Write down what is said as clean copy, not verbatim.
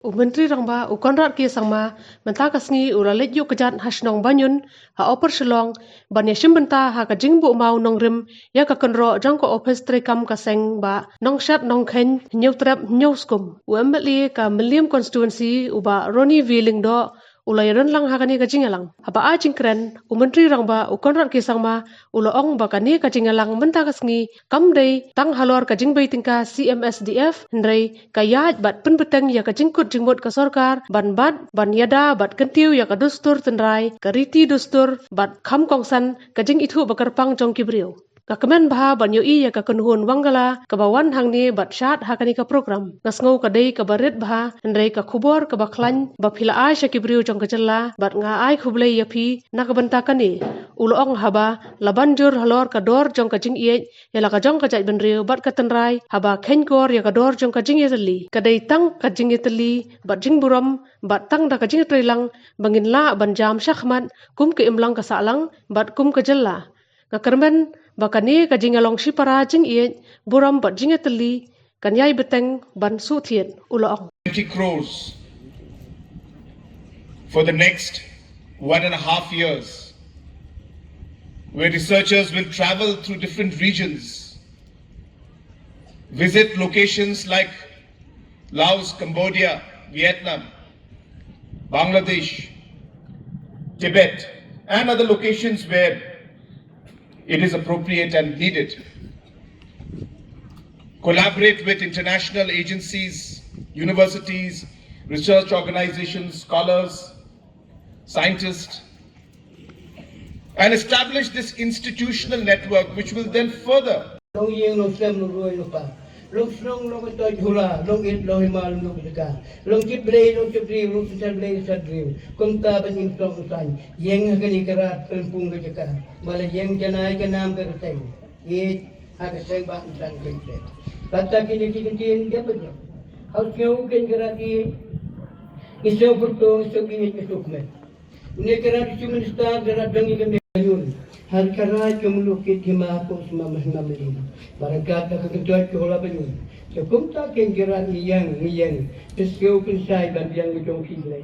Menteri rangba Conrad ki sangma benta kasngi ulalet yu kejat hasnong banyun ha oper shelong banya shimbenta ha ka jingbu mau nong rim ya ka kenro jang ko office trekam ka seng ba nong shat nong khen nyau trap nyau skum UMLE ka Milliam constituency uba Roni Wheeling do ulai ren lang ha kani ka jingalang haba a jingkren Menteri rangba Conrad ki sangma ulo ong ba kani ka jingalang benta kasngi kam dei tang halor ka jingbei tingka CMSDF ndrei ka yaj bat penbeteng ya ka jingkut jingmut ka Sorkar ban iada bat kyntiew ya ka dustur tynrai ka riti dustur bat kham kongsan ka jing ithu bakarpang jong kibriu ka kemen baha ban yo i ya ka kunhun wanggala ka bawan hangni bat shat hakani ka program ngasngau ka dei ka barit baha ndrei ka khubor ka baklan ba phila ai sha kibriu jong ka jella bat nga ai khublei ya phi na ka benta kani ulo ong haba laban jur halor ka dor jong ka jing ie ya la ka jong ka jai benriu bat ka tynrai haba khen kor ya ka dor jong ka jing ye tali ka dei tang ka jing ye tali bat jing buram bat tang da ka jing trilang bangin la ban jam shakhmat kum ke imlang ka salang bat kum ka jella ka kermen bakani ka jing along shipara jing ie buram bat jing ye tali kan yai beteng ban su thiet ulo ong 20 crores for the next 1.5 years, where researchers will travel through different regions, visit locations like Laos, Cambodia, Vietnam, Bangladesh, Tibet, and other locations where it is appropriate and needed. Collaborate with international agencies, universities, research organizations, scholars, scientists, and establish this institutional network which will then further long it long himal long ka long kibre long kibri long sadre sadre kumta banin tong san yeng hagani karat pung ka mala yeng janai ka nam ka teng ye aga seng ba san kente tata kini kitin dia betul harus kau ken karati iso putong so kini kesukme ne karati cuma star darat dangi kan yun har karat kumlukit hima ko smamas namelin barangkat ka ketuat ko la banyun so kumta ken karati yang tes kau pensai dan yang jong kilai